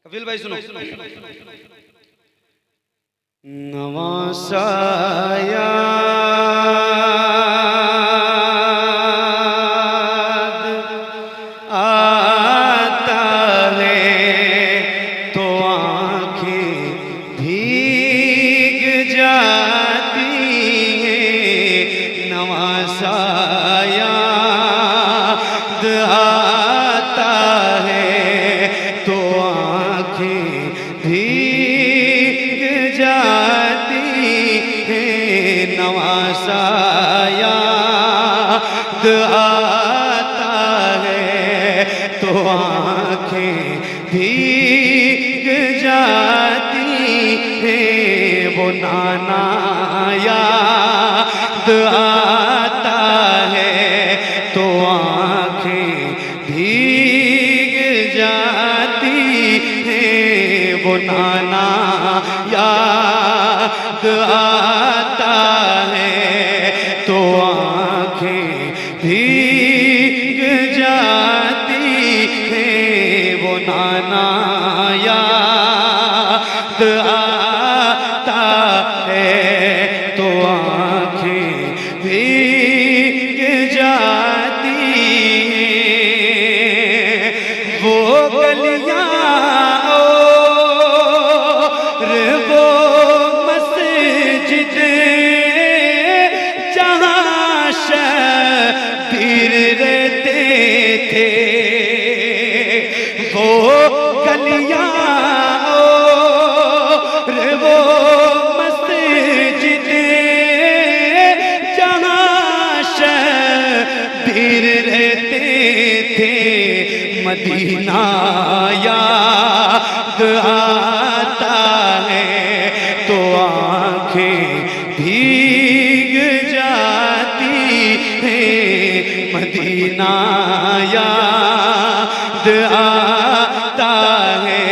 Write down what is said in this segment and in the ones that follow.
कपिल भाई सुनो। नवासाया आता है तो आंखें भीग जाती हैं। नवासाया आता है तो आंखें भीग जाती हैं। नवासाया आता है तो आंखें भीग जाती हैं। वो नाना याद आता है तो आंखें भीग जाती हैं। वो नाना याद आता है तो आंखें भीग जाती हैं। वो नाना याद आता है तो आंखें भीग जाती हैं। वो गलियां और वो मस्जिद जहाँ शबीर रहते थे। वो गलियां और वो मस्जिद जहाँ शबीर रहते थे। मदीना याद आता है तो आंखें भीग जाती हैं। मदीना याद आता है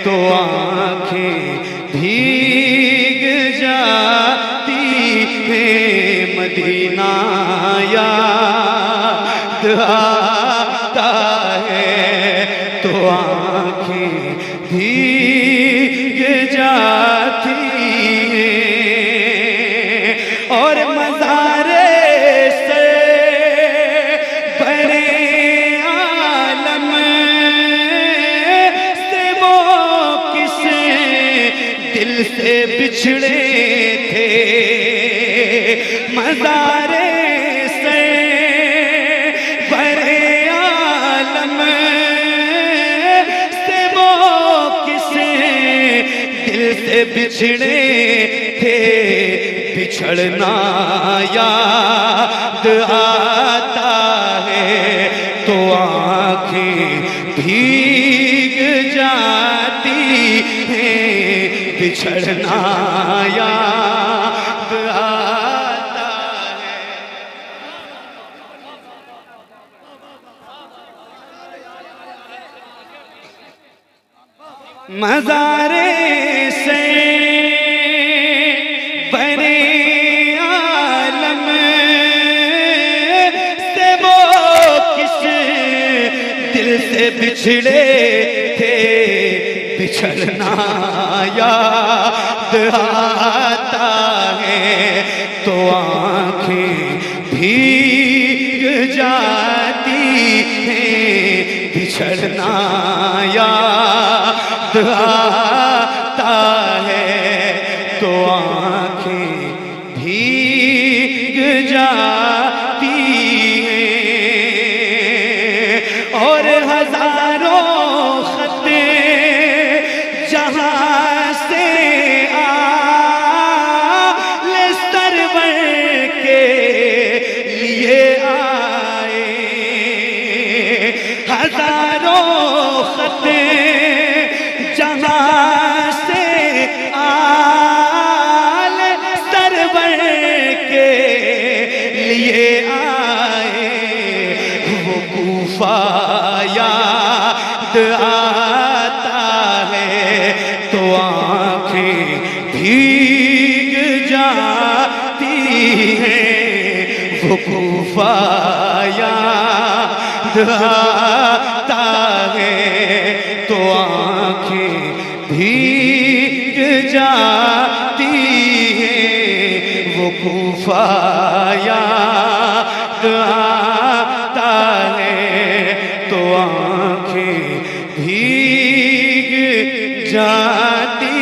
तो आंखें भीग जाती हैं। मदीना याद आता है तो आंखें भीग जाती हैं। और मज़ारे से बड़े आलम से वो किस दिल से बिछड़े थे। मज़ारे से बड़े आलम से वो किस दिल से बिछड़े थे। बिछड़ना याद आता है तो आंखें भीग जाती हैं। बिछड़ना याद आता है। मज़ारे से बड़े आलम से वो किस दिल से बिछड़े थे। बिछड़ना याद आता है तो आंखें भीग जाती हैं। बिछड़ना याद आता है तो आंखें भीग जाती हैं। और हजारों खत जहाँ से आले सरवर के लिए आए। हजारों खत जहाँ से आले सरवर के लिए आए। वो कूफा याद आता है तो आंखें भीग जाती हैं। वो कूफा याद आता है तो आंखें आंखें भीग जाती हैं, वो कूफा याद आता है तो आंखें भीग जाती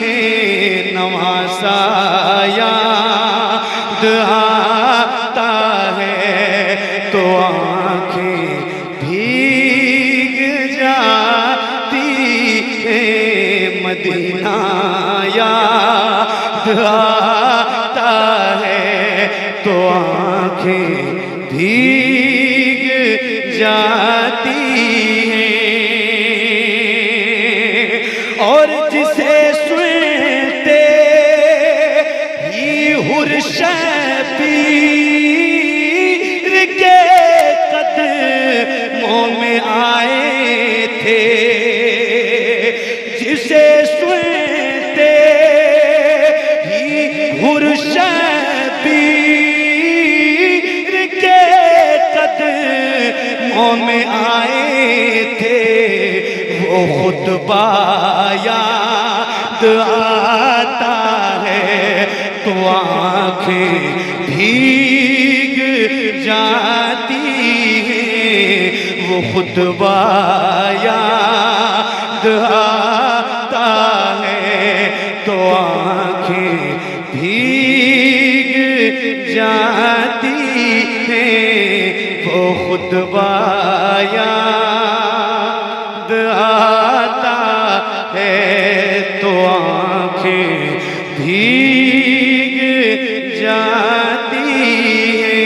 हैं, नवासा याद आता है तो आंखें भीग जाती हैं, मदीना याद आता है तो आंखें भीग जाती हैं। और जिसे सुनते ही हुर्शबीर के कदमों में आए थे, जिसे सुनते ही हुर्शबीर के कदमों में आए थे, वो खुतबा याद आता है तो आंखें भीग जाती हैं, वो खुतबा याद आता है तो आंखें भीग जाती हैं, वो खुतबा याद आता है तो आंखें भीग जाती हैं।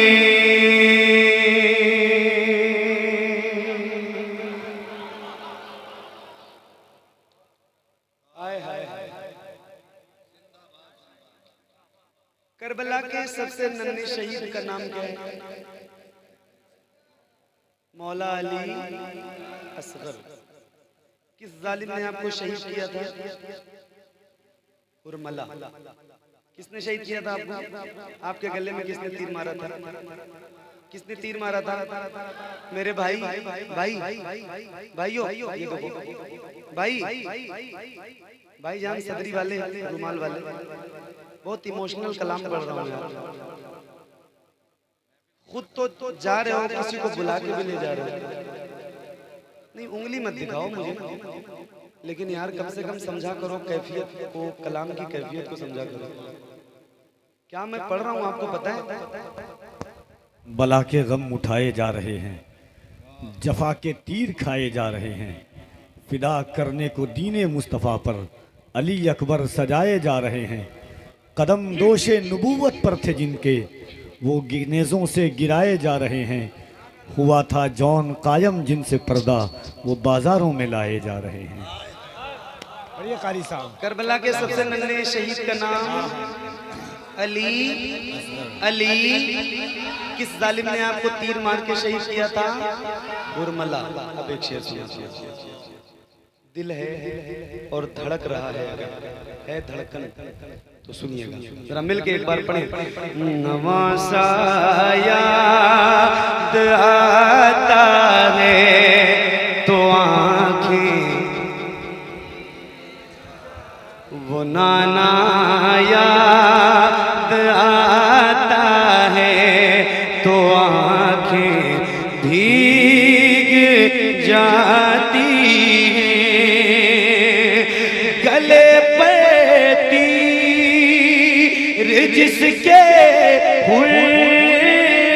करबला के सबसे नन्हे शहीद का नाम क्या है? मौला अली असगर। किस जालिम ने आपको शहीद किया था? उर्मला। किसने शहीद किया था आपको? आपके गले में किसने तीर मारा था? किसने तीर मारा था? मेरे भाई भाइयों भाई जान सदरी वाले रुमाल वाले, बहुत इमोशनल कलाम पढ़ रहा हूँ यार। खुद तो जा रहे हो, किसी को बुला के भी ले जा रहे हो। नहीं उंगली मत दिखाओ मुझे, लेकिन यार कम से कम समझा करो कैफियत को, कलाम की कैफियत को समझा करो। क्या मैं पढ़ रहा हूँ आपको पता है? बला के गम उठाए जा रहे हैं, जफा के तीर खाए जा रहे हैं, फिदा करने को दीने मुस्तफ़ा पर अली अकबर सजाए जा रहे हैं। कदम दोशे नबूवत पर थे जिनके, वो नेज़ों से गिराए जा रहे हैं। हुआ था जौन कायम जिनसे पर्दा, वो बाजारों में लाए जा रहे हैं। बढ़िया कारी साहब। करबला के सबसे नन्हे शहीद का नाम अली अली। किस जालिम ने आपको तीर मार के शहीद किया था? उर्मला। अब एक शेर सुनिए। दिल है और धड़क रहा है धड़कन, तो सुनिएगा जरा मिल के एक बार पढ़े। नवासा याद आता है तो आंखें, वो नाना याद आता है तो आंखें भीग जाती हैं। गले पे तीर जिसके हुर्मला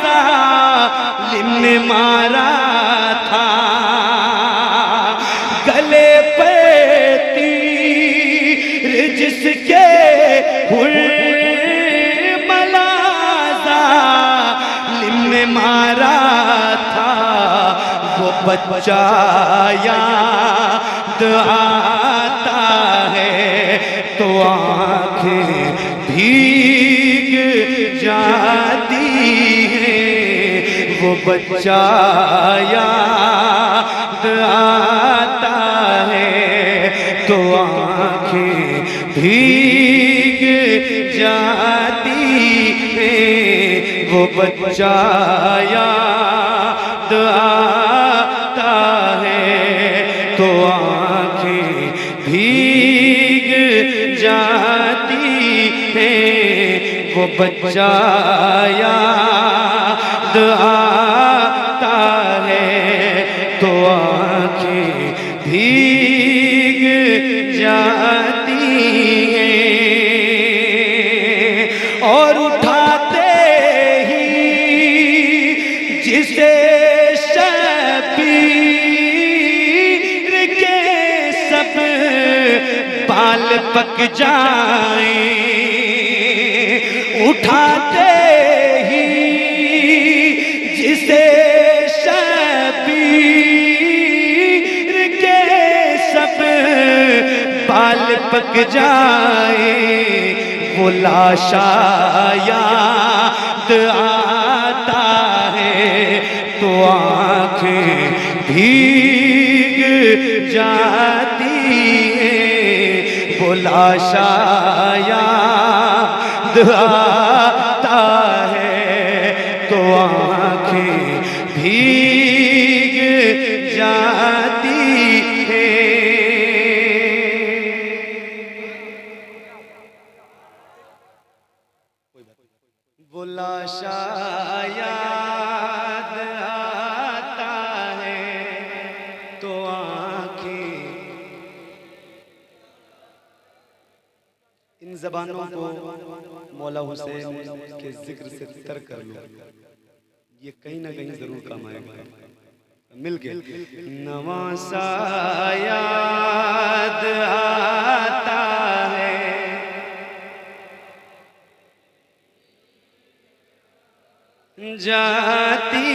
जालिम ने मारा था, गले पे तीर जिसके हुर्मला जालिम ने मारा था, वो बच्चा याद आता है तो आंखें भीग जाती हैं, वो बच्चा याद आता है तो आंखें भीग जाती हैं, वो बच्चा याद आता है तो आंखें भीग जाती हैं, वो बच्चा याद आता है तो आंखें भीग जाती हैं। और उठाते ही जिसे शबीर के सब बाल पक जाएं, उठाते ही जिसे शबीर के सब बाल पक जाए, वो लाशा याद आता है तो आंखें भीग जाती हैं, वो लाशा याद आता है तो आंखें भीग जाती हैं। वो लाशा याद आता है तो आंखें। इन ज़बानों को मौला हुसैन के जिक्र से तर कर लो, ये कहीं ना कहीं जरूर काम आएगा। मिलके नवासा याद आता है, जाती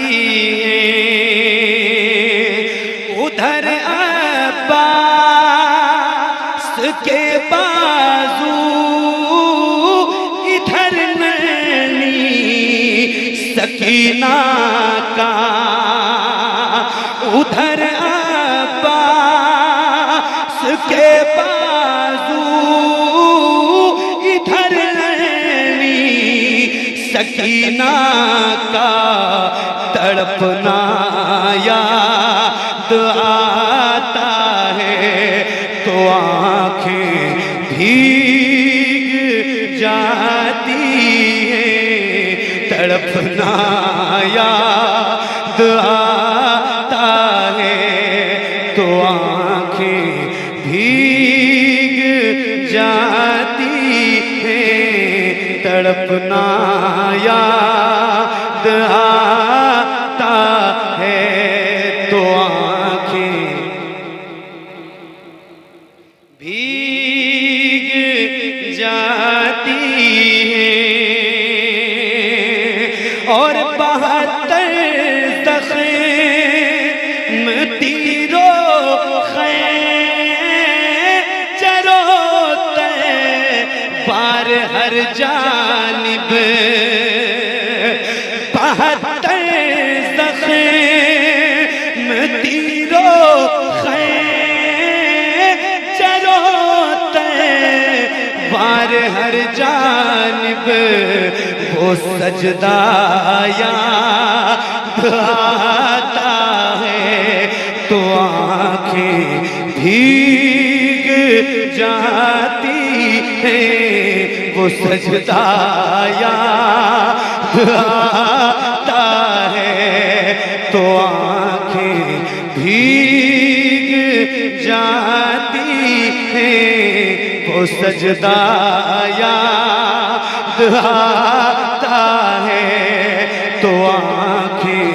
है उधर अब्बास के बाजू, इधर नैनी सकीना का, उधर अब्बास के बाजू, इधर नैनी सकीना का, तड़पना याद आता है तो आंखें भीग जाती हैं, तड़पना याद आता है तो आंखें भीग जाती हैं, तड़पना याद आता है तो आंखें भीग जाती हैं। और 72 ज़ख़्म तीरों खैंचरों तैवार हर जानिब, 72 ज़ख़्म तीरों खैंचरों तैवार हर जानिब, वो सजदा याद आता है तो आंखें भीग जाती हैं, वो सजदा याद आता है तो आंखें भीग जाती हैं, वो सजदा याद आता है तो आंखें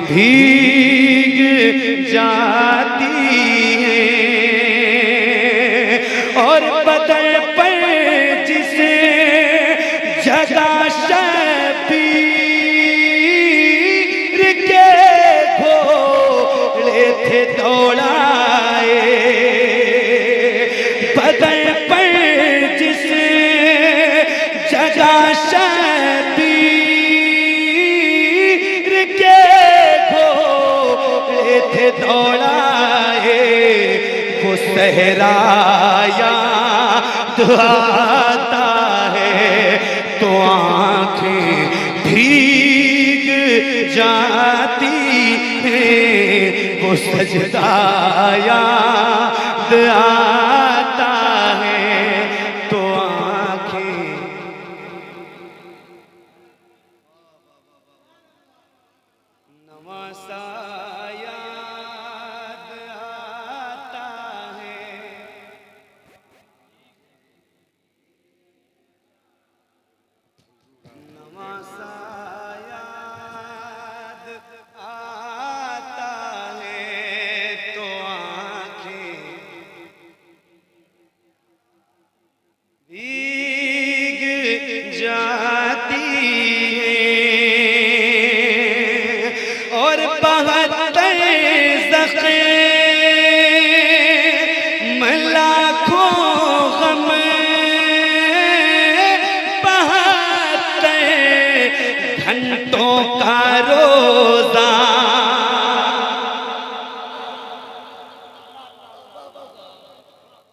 भीग जाती हैं। और बदन पर जिसे जगा शबीर के घोड़े थे दौड़ाए, बदन पर जिसे जगा शबीर के घोड़े थे दौड़ाए, वो सहरा याद आता है तो आंखें भीग जाती हैं, वो सजदा याद आता है तो आंखें नवासा याद आता है। नवासा याद आता है तो आंखें भीग जाती है और बहत्तर ज़ख़्म लाखों गम बहत्तर घंटों का रोज़ा।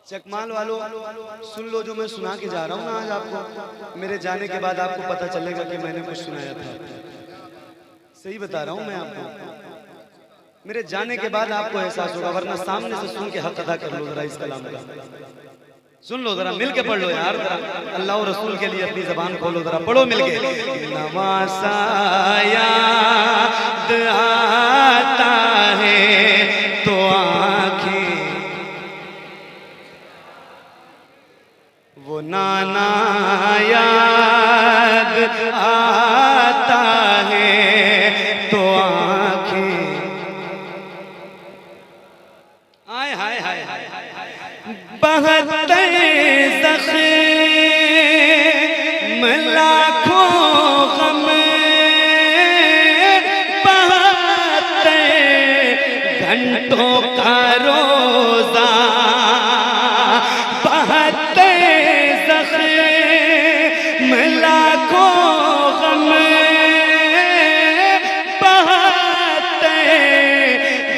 चकमाल वालों सुन लो जो मैं सुना के जा रहा हूँ ना आज आपको। मेरे जाने के बाद आपको पता चलेगा कि मैंने कुछ सुनाया था। सही बता रहा हूँ मैं आपको। मेरे जाने के बाद आपको एहसास होगा, वरना सामने से सुन के हक अदा कर लो जरा इस कलाम का। सुन लो जरा, मिल के पढ़ लो यार जरा। अल्लाह और रसूल के लिए अपनी जबान खोलो जरा, पढ़ो मिल के। नवासा याद आता है तो आंखें वो नाना याद आता है तो आंखें आय हाय हाय हाय बहत्तर ज़ख़्म लाखों गम बहत्तर घंटों का रोज़ा। बहत्तर ज़ख़्म लाखों गम बहत्तर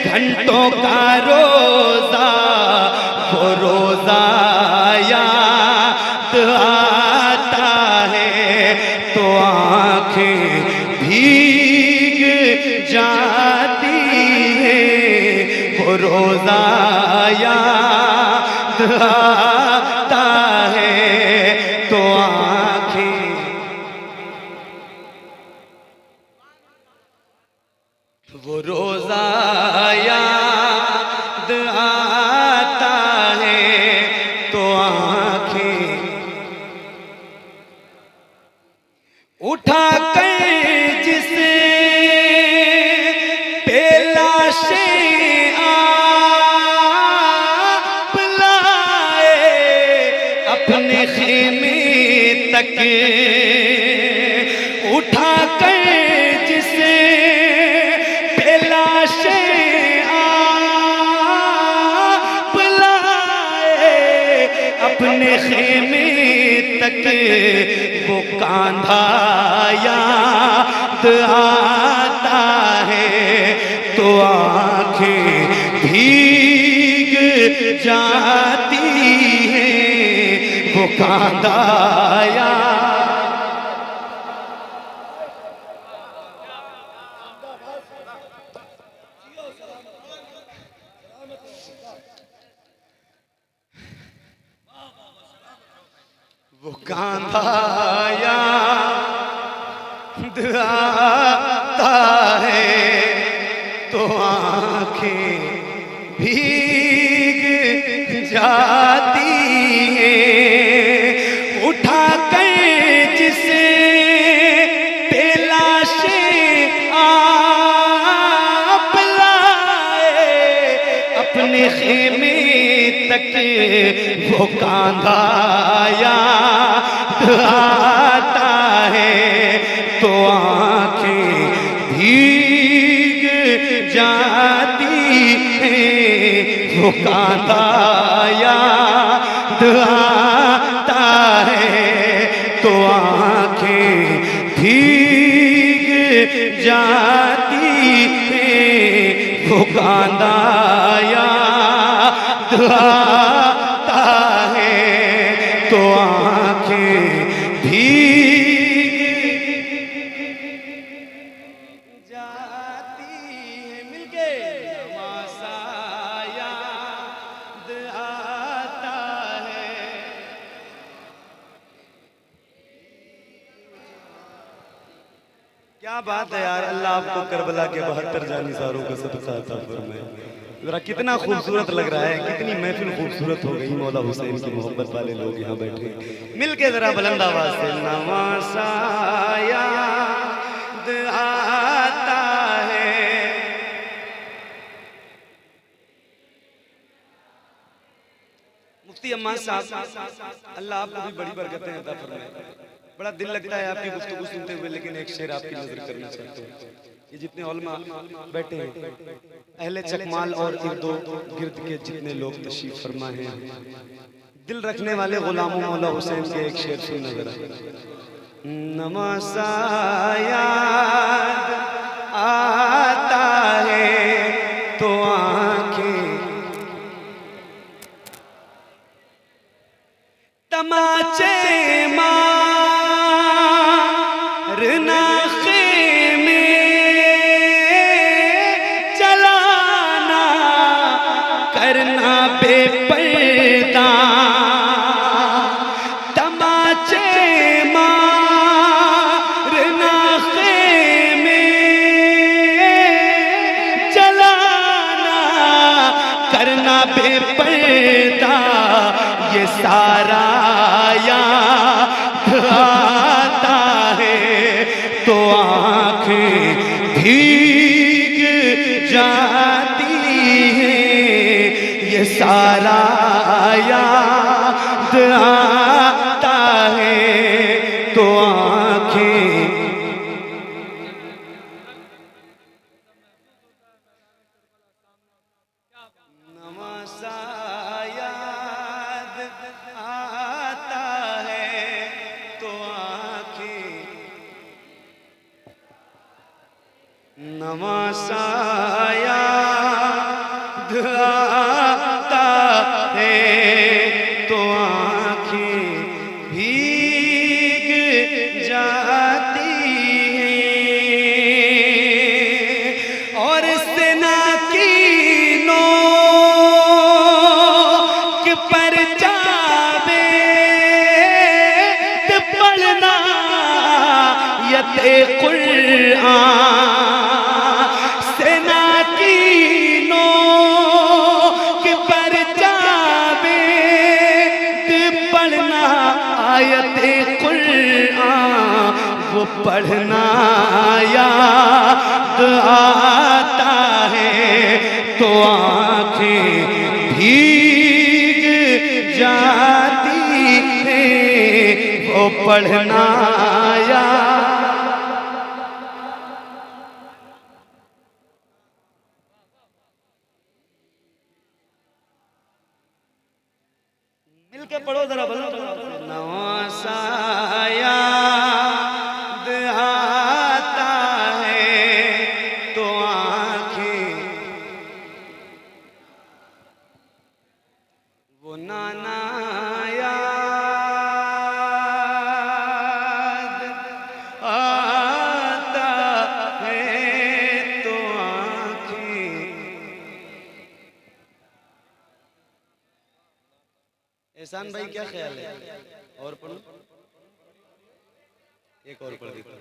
घंटों का रोज़ा। वो रोज़ा याद आता है तो आंखें भीग जाती है। वो रोज़ा याद आता है तो आंखें वो रोज़ा याद आता है तो आंखें उठा कर जिसे पेलाशें आप लाए अपने खेमे तक। उठा कर जिसे पेलाशें आप लाए अपने खेमे तक। वो कांधा याद आता है तो आंखें भीग जाती हैं। वो कांधा वो कांधा याद आता है तो आंखें भीग जाती हैं। उठा कर जिसे पेलाशें आप लाए अपने खेमे तक। वो कांधा याद आता है तो आंखें भीग जाती हैं। वो कांधा याद आता है तो आंखें भीग जाती हैं। वो कांधा याद आता है तो आंखें भीग जाती हैं। मिलके नवासा याद क्या बात है यार, अल्लाह आपको करबला के 72 जानिसारों का सदका अता फरमाए। जरा कितना खूबसूरत लग रहा है, कितनी महफिल खूबसूरत हो गई। मौला हुसैन की मोहब्बत वाले लोग यहाँ बैठे, मिलके जरा बुलंद आवाज से नवासा याद आता है। मुफ्ती अम्मा साहब, अल्लाह आपको भी बड़ी बरकतें अता फरमाए। बड़ा दिल लगता है आपकी गुफ्तगू सुनते हुए, लेकिन एक शेर आपकी नजर करना चाहता हूँ। ये जितने उलमा बैठे हैं, अहले चकमाल और इर्दो गिर्द के जितने लोग तशरीफ फरमा हैं, दिल रखने वाले गुलामों मौला हुसैन के एक शेर सुनना जरा। नमासा याद आता है तो आंखें तमाचे मारना खेमे चलाना करना बेपर्दा, तमाचे मारना खेमे चलाना करना बेपर्दा, ये सारा याद आता है तो आंखें भीग जाती हैं। ये सारा याद आता है तो आंखें नवासा याद आता है तो आंखें नवासा याद आता है तो आंखें भीग जाती हैं। और सेना की नोक पर जावेद पढ़ना यते कुरान, सेना की नोक पर जावेद पढ़ना आयते कुरान, वो पढ़ना याद आता है तो आंखें भीग जाती हैं। वो पढ़ना याद मिलके पढ़ो जरा, नवासा याद आता है तो आंखें वो नाना याद आता है तो आंखें। एहसान भाई क्या ख्याल है? और पढ़ो, एक और पढ़ दीजिए।